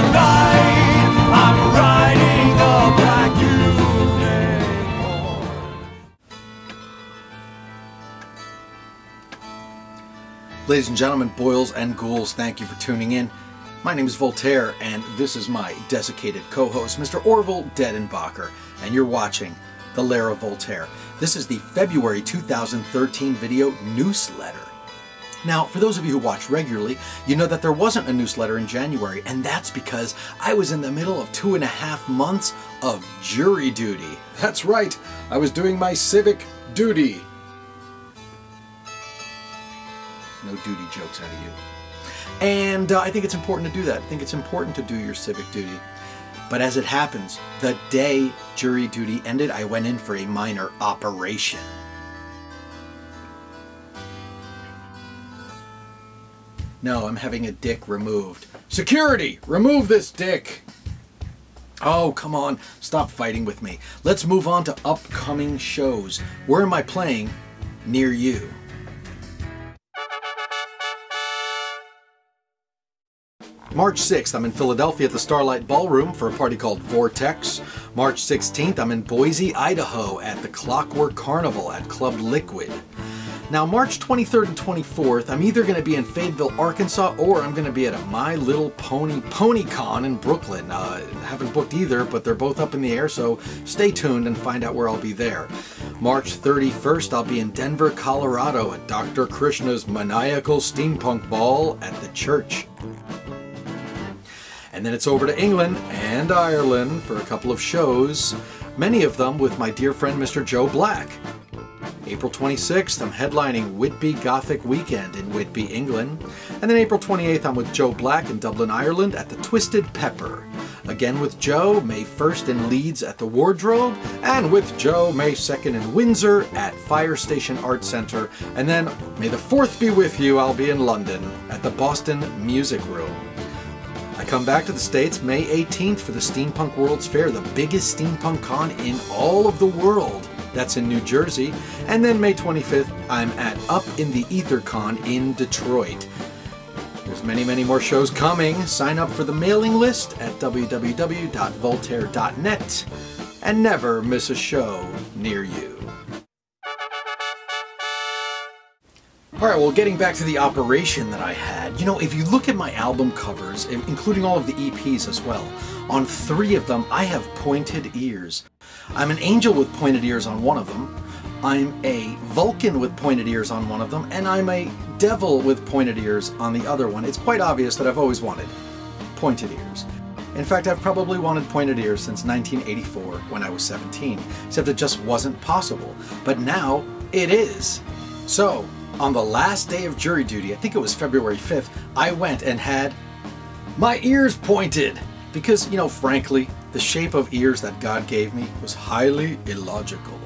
Tonight I'm riding a black unicorn. Ladies and gentlemen, boils and ghouls, thank you for tuning in. My name is Voltaire, and this is my desiccated co-host, Mr. Orville Dedenbacher, and you're watching The Lair of Voltaire. This is the February 2013 video newsletter. Now, for those of you who watch regularly, you know that there wasn't a newsletter in January, and that's because I was in the middle of 2.5 months of jury duty. That's right, I was doing my civic duty. No duty jokes out of you. And I think it's important to do that. I think it's important to do your civic duty. But as it happens, the day jury duty ended, I went in for a minor operation. No, I'm having a dick removed. Security! Remove this dick! Oh, come on. Stop fighting with me. Let's move on to upcoming shows. Where am I playing? Near you. March 6th, I'm in Philadelphia at the Starlight Ballroom for a party called Vortex. March 16th, I'm in Boise, Idaho at the Clockwork Carnival at Club Liquid. Now, March 23rd and 24th, I'm either going to be in Fayetteville, Arkansas, or I'm going to be at a My Little Pony PonyCon in Brooklyn. Haven't booked either, but they're both up in the air, so stay tuned and find out where I'll be there. March 31st, I'll be in Denver, Colorado at Dr. Krishna's Maniacal Steampunk Ball at the church. And then it's over to England and Ireland for a couple of shows, many of them with my dear friend Mr. Joe Black. April 26th, I'm headlining Whitby Gothic Weekend in Whitby, England. And then April 28th, I'm with Joe Black in Dublin, Ireland at the Twisted Pepper. Again with Joe, May 1st in Leeds at the Wardrobe, and with Joe, May 2nd in Windsor at Fire Station Art Centre. And then, May the 4th be with you, I'll be in London at the Boston Music Room. I come back to the States May 18th for the Steampunk World's Fair, the biggest steampunk con in all of the world. That's in New Jersey. And then May 25th, I'm at Up in the Ether Con in Detroit. There's many, many more shows coming. Sign up for the mailing list at www.voltaire.net and never miss a show near you. Alright, well, getting back to the operation that I had, you know, if you look at my album covers, including all of the EPs as well, on 3 of them I have pointed ears. I'm an angel with pointed ears on one of them, I'm a Vulcan with pointed ears on one of them, and I'm a devil with pointed ears on the other one. It's quite obvious that I've always wanted pointed ears. In fact, I've probably wanted pointed ears since 1984 when I was 17, except it just wasn't possible. But now it is. So, on the last day of jury duty, I think it was February 5th, I went and had my ears pointed. Because, you know, frankly, the shape of ears that God gave me was highly illogical.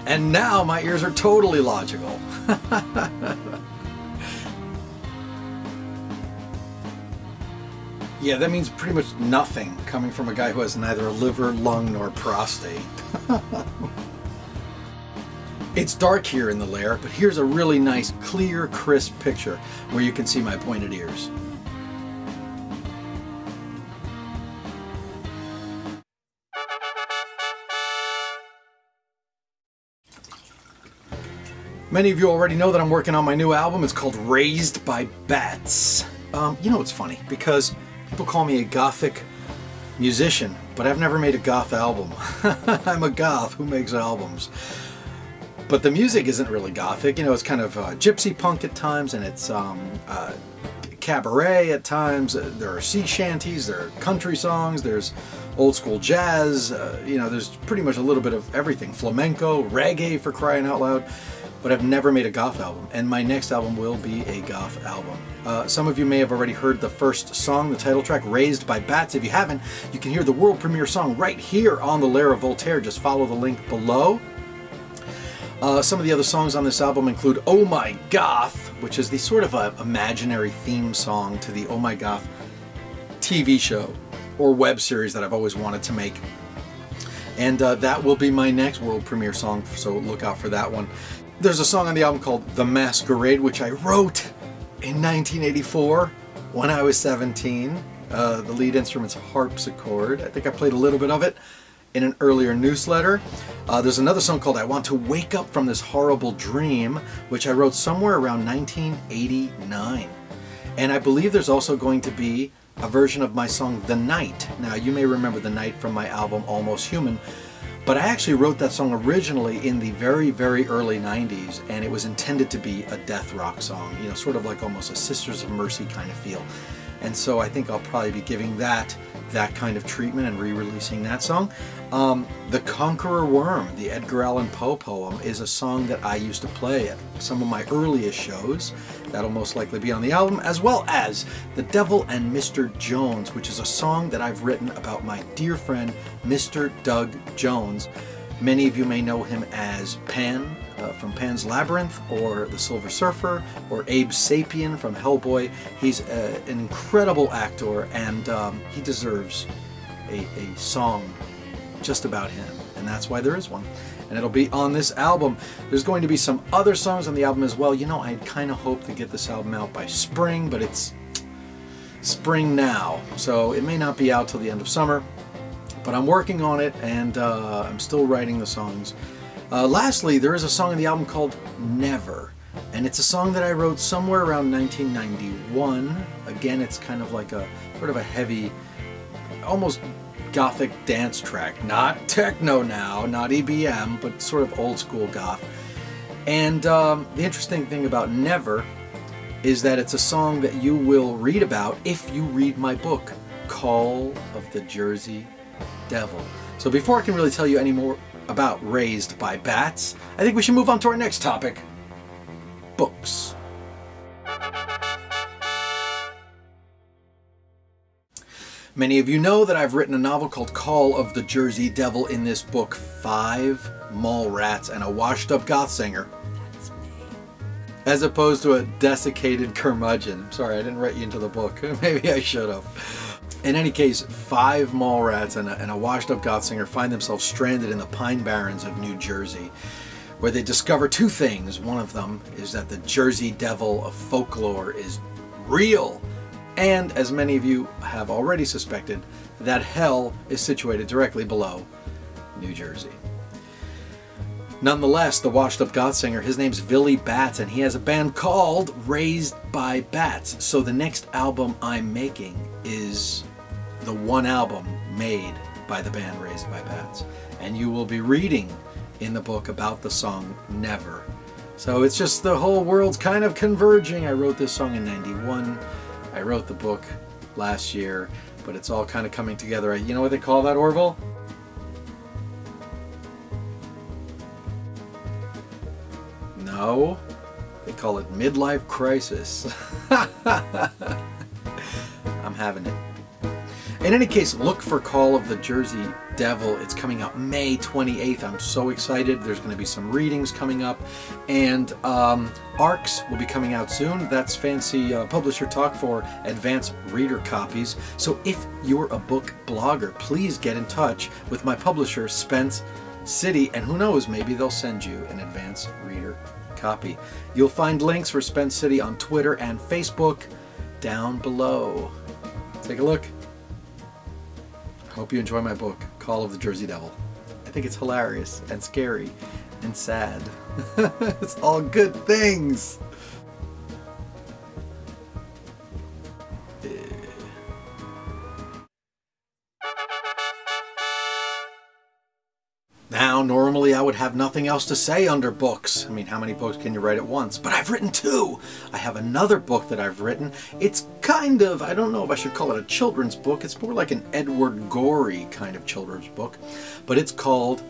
And now my ears are totally logical. Yeah, that means pretty much nothing coming from a guy who has neither a liver, lung, nor prostate. It's dark here in the lair, but here's a really nice, clear, crisp picture where you can see my pointed ears. Many of you already know that I'm working on my new album. It's called Raised by Bats. You know, it's funny because people call me a gothic musician, but I've never made a goth album. I'm a goth who makes albums. But the music isn't really gothic, you know, it's kind of gypsy punk at times, and it's cabaret at times. There are sea shanties, there are country songs, there's old school jazz, you know, there's pretty much a little bit of everything. Flamenco, reggae, for crying out loud. But I've never made a goth album, and my next album will be a goth album. Some of you may have already heard the first song, the title track, Raised by Bats. If you haven't, you can hear the world premiere song right here on The Lair of Voltaire. Just follow the link below. Some of the other songs on this album include Oh My Goth, which is the sort of a imaginary theme song to the Oh My Goth TV show or web series that I've always wanted to make. And that will be my next world premiere song, so look out for that one. There's a song on the album called The Masquerade, which I wrote in 1984 when I was 17. The lead instrument's harpsichord. I think I played a little bit of it in an earlier newsletter. There's another song called I Want to Wake Up from This Horrible Dream, which I wrote somewhere around 1989. And I believe there's also going to be a version of my song The Night. Now, you may remember The Night from my album Almost Human, but I actually wrote that song originally in the very, very early 90s, and it was intended to be a death rock song, you know, sort of like almost a Sisters of Mercy kind of feel. And so I think I'll probably be giving that kind of treatment and re-releasing that song. The Conqueror Worm, the Edgar Allan Poe poem, is a song that I used to play at some of my earliest shows. That'll most likely be on the album, as well as The Devil and Mr. Jones, which is a song that I've written about my dear friend, Mr. Doug Jones. Many of you may know him as Pan from Pan's Labyrinth, or The Silver Surfer, or Abe Sapien from Hellboy. He's an incredible actor, and he deserves a song just about him, and that's why there is one. And it'll be on this album. There's going to be some other songs on the album as well. You know, I kind of hope to get this album out by spring, but it's spring now, so it may not be out till the end of summer. But I'm working on it, and I'm still writing the songs. Lastly, there is a song on the album called Never, and it's a song that I wrote somewhere around 1991. Again, it's kind of like a sort of a heavy, almost gothic dance track. Not techno now, not EBM, but sort of old school goth. And the interesting thing about Never is that it's a song that you will read about if you read my book, Call of the Jersey Devil. So before I can really tell you any more about Raised by Bats, I think we should move on to our next topic, books. Many of you know that I've written a novel called Call of the Jersey Devil. In this book, 5 mall rats and a washed-up goth singer. That's me. As opposed to a desiccated curmudgeon. Sorry, I didn't write you into the book. Maybe I should have. In any case, 5 mall rats and a washed-up goth singer find themselves stranded in the Pine Barrens of New Jersey, where they discover 2 things. One of them is that the Jersey Devil of folklore is real. And, as many of you have already suspected, that hell is situated directly below New Jersey. Nonetheless, the washed-up goth singer, his name's Billy Bats, and he has a band called Raised by Bats. So the next album I'm making is the one album made by the band Raised by Bats. And you will be reading in the book about the song Never. So it's just the whole world's kind of converging. I wrote this song in '91. I wrote the book last year, but it's all kind of coming together. You know what they call that, Orville? No, they call it midlife crisis. I'm having it. In any case, look for Call of the Jersey Devil. It's coming out May 28th. I'm so excited. There's going to be some readings coming up, and ARCs will be coming out soon. That's fancy publisher talk for advanced reader copies. So if you're a book blogger, please get in touch with my publisher, Spence City, and who knows, maybe they'll send you an advanced reader copy. You'll find links for Spence City on Twitter and Facebook down below. Take a look. Hope you enjoy my book, Call of the Jersey Devil. I think it's hilarious and scary and sad. It's all good things. Now, normally I would have nothing else to say under books. I mean, how many books can you write at once? But I've written 2. I have another book that I've written. It's kind of, I don't know if I should call it a children's book. It's more like an Edward Gorey kind of children's book. But it's called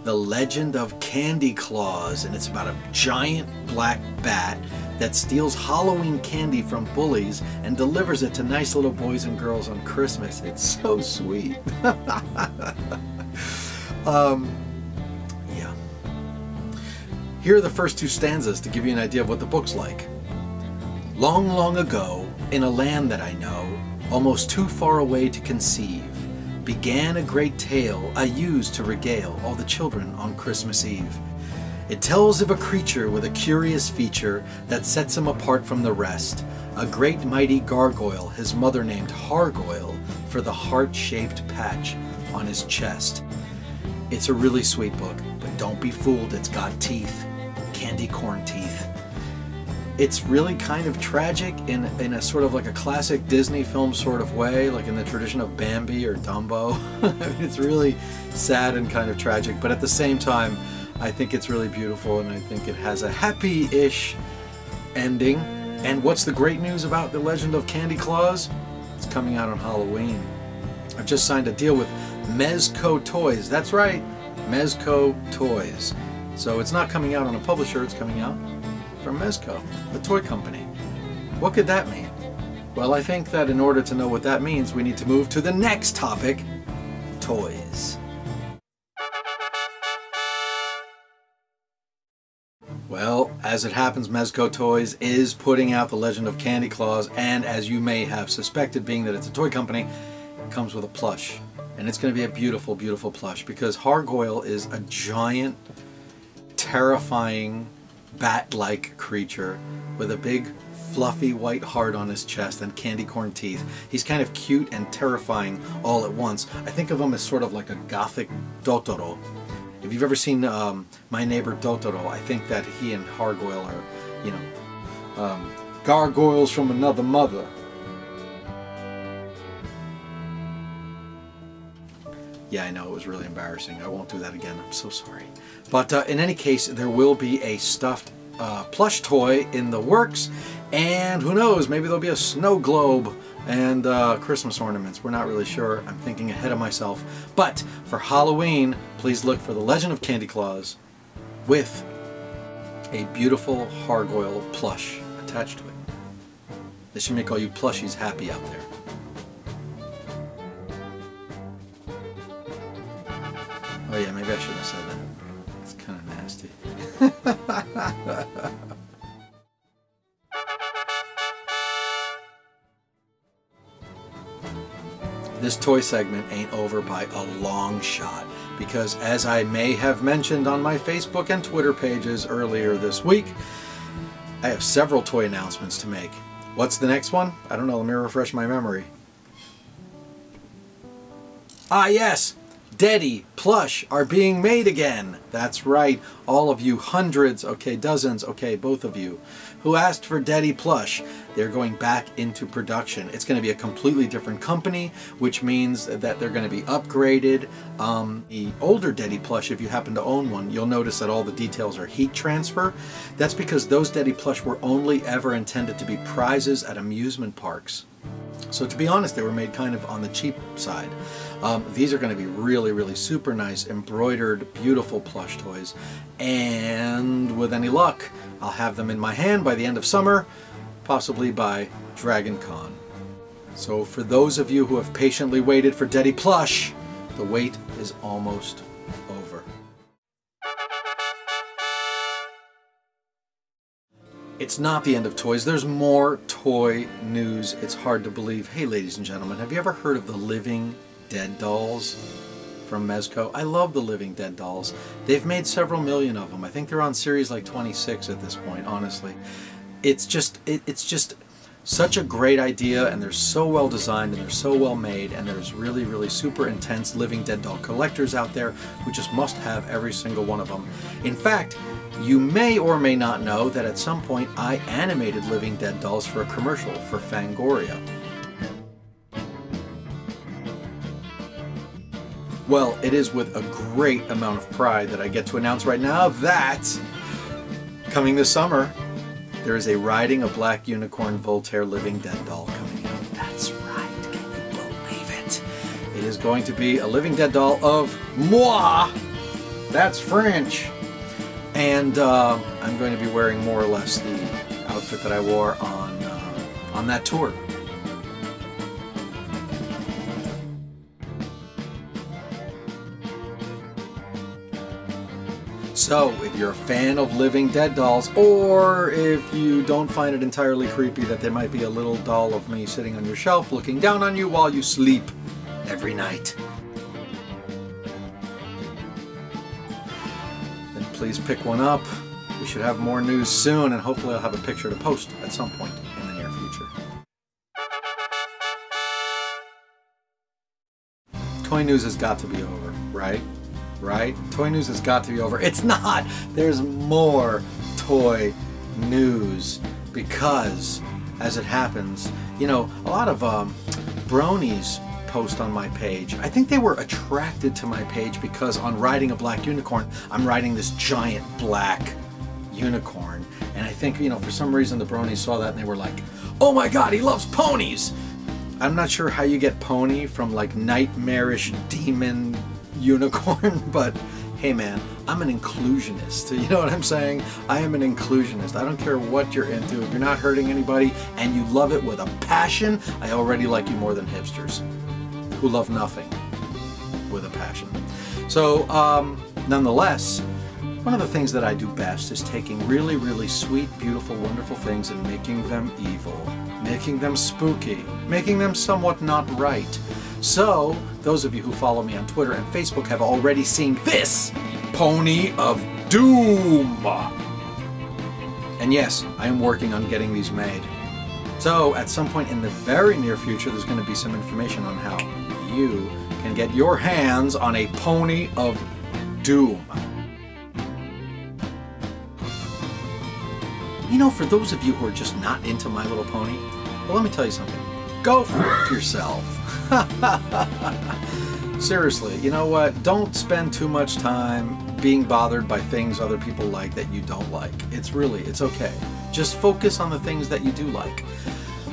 The Legend of Candy Claus, and it's about a giant black bat that steals Halloween candy from bullies and delivers it to nice little boys and girls on Christmas. It's so sweet. Yeah. Here are the first 2 stanzas to give you an idea of what the book's like. Long, long ago, in a land that I know, almost too far away to conceive, began a great tale I used to regale all the children on Christmas Eve. It tells of a creature with a curious feature that sets him apart from the rest. A great mighty gargoyle, his mother named Hargoyle, for the heart-shaped patch on his chest. It's a really sweet book, but don't be fooled, it's got teeth. Candy corn teeth. It's really kind of tragic in a sort of like a classic Disney film sort of way, like in the tradition of Bambi or Dumbo. I mean, it's really sad and kind of tragic, but at the same time, I think it's really beautiful, and I think it has a happy-ish ending. And what's the great news about The Legend of Candy Claus? It's coming out on Halloween. I've just signed a deal with Mezco Toys. That's right, Mezco Toys. So it's not coming out on a publisher, it's coming out from Mezco, the toy company. What could that mean? Well, I think that in order to know what that means, we need to move to the next topic, toys. Well, as it happens, Mezco Toys is putting out The Legend of Candy Claus, and as you may have suspected, being that it's a toy company, it comes with a plush. And it's going to be a beautiful, beautiful plush, because Hargoyle is a giant, terrifying, bat-like creature with a big, fluffy white heart on his chest and candy corn teeth. He's kind of cute and terrifying all at once. I think of him as sort of like a gothic Totoro. If you've ever seen My Neighbor Totoro, I think that he and Hargoyle are, you know, gargoyles from another mother. Yeah, I know, it was really embarrassing. I won't do that again. I'm so sorry. But in any case, there will be a stuffed plush toy in the works. And who knows, maybe there'll be a snow globe and Christmas ornaments. We're not really sure. I'm thinking ahead of myself. But for Halloween, please look for The Legend of Candy Claus with a beautiful Hargoyle plush attached to it. This should make all you plushies happy out there. Oh yeah, maybe I shouldn't have said that. It's kind of nasty. This toy segment ain't over by a long shot, because as I may have mentioned on my Facebook and Twitter pages earlier this week, I have several toy announcements to make. What's the next one? I don't know, let me refresh my memory. Ah yes! Deddy plush are being made again. That's right, all of you hundreds, okay, dozens, okay, both of you, who asked for Deddy plush, they're going back into production. It's going to be a completely different company, which means that they're going to be upgraded. The older Deddy plush, if you happen to own one, you'll notice that all the details are heat transfer. That's because those Deddy plush were only ever intended to be prizes at amusement parks. So to be honest, they were made kind of on the cheap side. These are going to be really, really super nice, embroidered, beautiful plush toys. And with any luck, I'll have them in my hand by the end of summer, possibly by Dragon Con. So for those of you who have patiently waited for Deddy plush, the wait is almost over. It's not the end of toys. There's more toy news. It's hard to believe. Hey, ladies and gentlemen, have you ever heard of the Living Dead dolls from Mezco? I love the Living Dead dolls. They've made several million of them. I think they're on series like 26 at this point, honestly. It's just such a great idea, and they're so well designed, and they're so well made, and there's really, really super intense Living Dead doll collectors out there who just must have every single one of them. In fact, you may or may not know that at some point I animated Living Dead dolls for a commercial for Fangoria. Well, it is with a great amount of pride that I get to announce right now that coming this summer, there is a Riding a Black Unicorn Voltaire Living Dead doll coming out. That's right, can you believe it? It is going to be a Living Dead doll of moi. That's French. And I'm going to be wearing more or less the outfit that I wore on that tour. So, if you're a fan of Living Dead dolls, or if you don't find it entirely creepy that there might be a little doll of me sitting on your shelf looking down on you while you sleep every night, then please pick one up. We should have more news soon, and hopefully I'll have a picture to post at some point in the near future. Toy news has got to be over, right? Right? Toy news has got to be over. It's not! There's more toy news because, as it happens, you know, a lot of bronies post on my page. I think they were attracted to my page because on Riding a Black Unicorn, I'm riding this giant black unicorn. And I think, you know, for some reason the bronies saw that and they were like, oh my god, he loves ponies! I'm not sure how you get pony from like nightmarish demon unicorn, but hey man, I'm an inclusionist. You know what I'm saying? I am an inclusionist. I don't care what you're into. If you're not hurting anybody and you love it with a passion, I already like you more than hipsters who love nothing with a passion. So, nonetheless, one of the things that I do best is taking really, really sweet, beautiful, wonderful things and making them evil, making them spooky, making them somewhat not right. So, those of you who follow me on Twitter and Facebook have already seen this Pony of Doom. And yes, I am working on getting these made. So, at some point in the very near future, there's going to be some information on how you can get your hands on a Pony of Doom. You know, for those of you who are just not into My Little Pony, well, let me tell you something. Go f*** yourself. Seriously, you know what? Don't spend too much time being bothered by things other people like that you don't like. It's okay. Just focus on the things that you do like.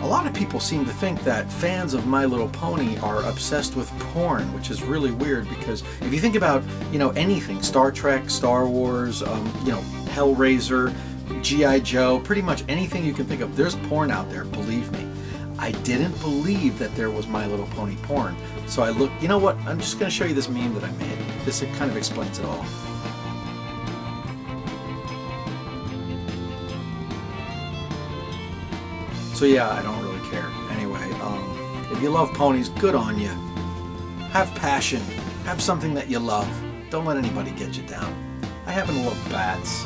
A lot of people seem to think that fans of My Little Pony are obsessed with porn, which is really weird because if you think about, you know, anything, Star Trek, Star Wars, you know, Hellraiser, G.I. Joe, pretty much anything you can think of, there's porn out there, believe me. I didn't believe that there was My Little Pony porn. So I looked, you know what, I'm just going to show you this meme that I made. This kind of explains it all. So yeah, I don't really care. Anyway, if you love ponies, good on you. Have passion. Have something that you love. Don't let anybody get you down. I happen to love bats.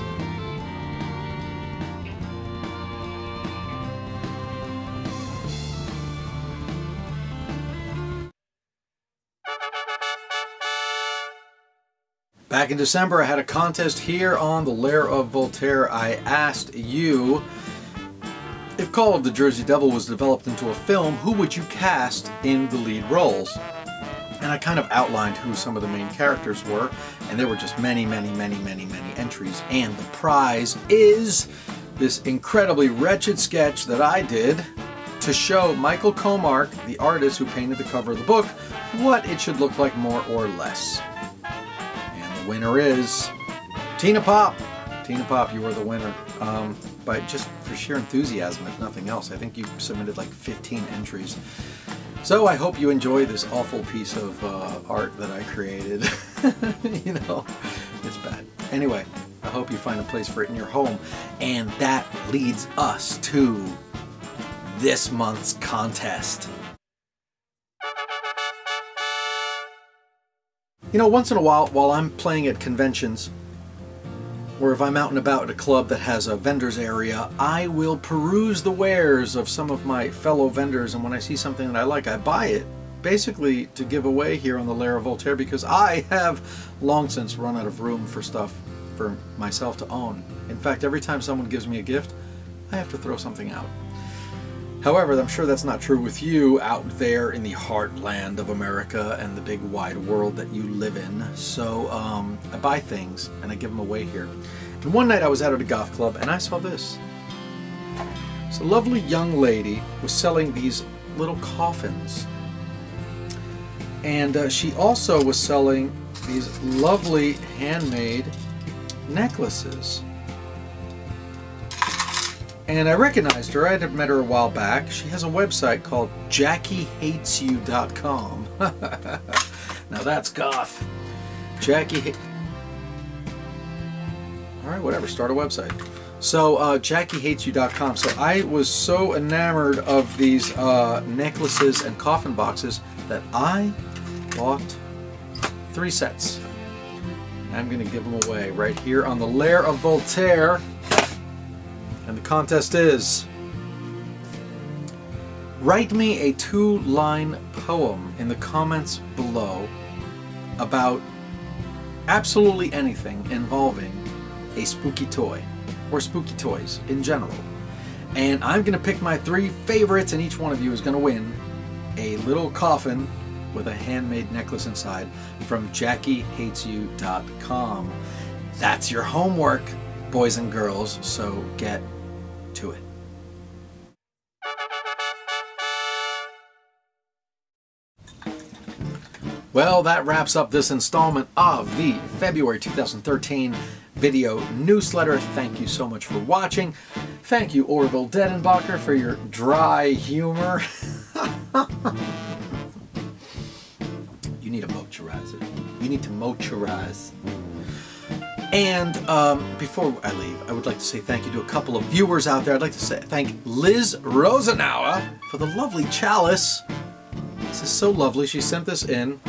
Back in December, I had a contest here on the Lair of Voltaire. I asked you, if Call of the Jersey Devil was developed into a film, who would you cast in the lead roles? And I kind of outlined who some of the main characters were, and there were just many entries. And the prize is this incredibly wretched sketch that I did to show Michael Comark, the artist who painted the cover of the book, what it should look like more or less. Winner is Tina Pop. Tina Pop, you were the winner. But just for sheer enthusiasm, if nothing else. I think you submitted like 15 entries. So I hope you enjoy this awful piece of art that I created. You know, it's bad. Anyway, I hope you find a place for it in your home. And that leads us to this month's contest. You know, once in a while I'm playing at conventions, or if I'm out and about at a club that has a vendor's area, I will peruse the wares of some of my fellow vendors, and when I see something that I like, I buy it, basically to give away here on the Lair of Voltaire, because I have long since run out of room for stuff for myself to own. In fact, every time someone gives me a gift, I have to throw something out. However, I'm sure that's not true with you out there in the heartland of America and the big wide world that you live in. So I buy things and I give them away here. And one night I was out at a goth club and I saw this. So a lovely young lady was selling these little coffins. And she also was selling these lovely handmade necklaces. And I recognized her. I had met her a while back. She has a website called JackieHatesYou.com. Now that's goth. Alright, whatever. Start a website. So, JackieHatesYou.com. So I was so enamored of these necklaces and coffin boxes that I bought 3 sets. I'm going to give them away right here on the Lair of Voltaire. And the contest is: write me a 2-line poem in the comments below about absolutely anything involving a spooky toy or spooky toys in general. And I'm going to pick my 3 favorites, and each one of you is going to win a little coffin with a handmade necklace inside from JackieHatesYou.com. That's your homework, boys and girls, so get to it. Well, that wraps up this installment of the February 2013 video newsletter. Thank you so much for watching. Thank you, Orville Dedenbacher, for your dry humor. You need to moisturize it. You need to moisturize. And before I leave, I would like to say thank you to a couple of viewers out there. I'd like to thank Liz Rosenauer for the lovely chalice. This is so lovely. She sent this in,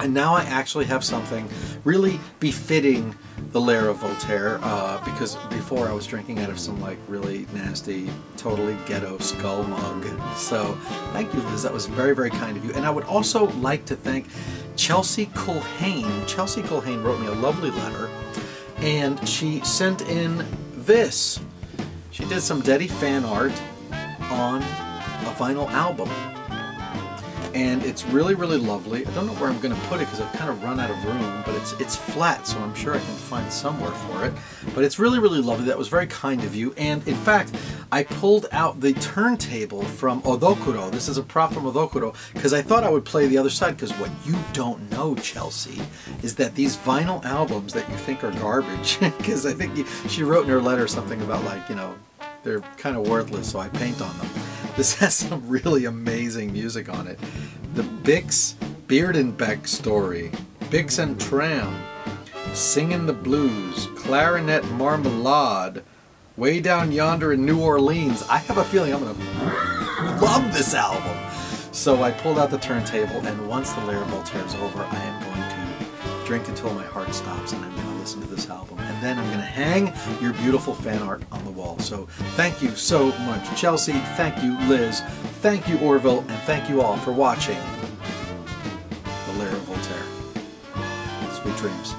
and now I actually have something really befitting the Lair of Voltaire, because before I was drinking out of some like really nasty, totally ghetto skull mug. So thank you, Liz. That was very, very kind of you. And I would also like to thank Chelsea Culhane. Chelsea Culhane wrote me a lovely letter, and she sent in this. She did some Deddy fan art on a vinyl album. And it's really, really lovely. I don't know where I'm going to put it because I've kind of run out of room, but it's flat, so I'm sure I can find somewhere for it. But it's really, really lovely. That was very kind of you. And in fact, I pulled out the turntable from Odokuro. This is a prop from Odokuro because I thought I would play the other side, because what you don't know, Chelsea, is that these vinyl albums that you think are garbage, because I think she wrote in her letter something about, like, you know, they're kind of worthless, so I paint on them. This has some really amazing music on it. The Bix Beardenbeck Story, Bix and Tram, Singin' the Blues, Clarinet Marmalade, Way Down Yonder in New Orleans. I have a feeling I'm going to love this album. So I pulled out the turntable, and once the Lair of Voltaire is over, I am going to drink until my heart stops, and I'm going to listen to this album. And then I'm going to hang your beautiful fan art on the wall. So thank you so much, Chelsea. Thank you, Liz. Thank you, Orville. And thank you all for watching the Lair of Voltaire. Sweet dreams.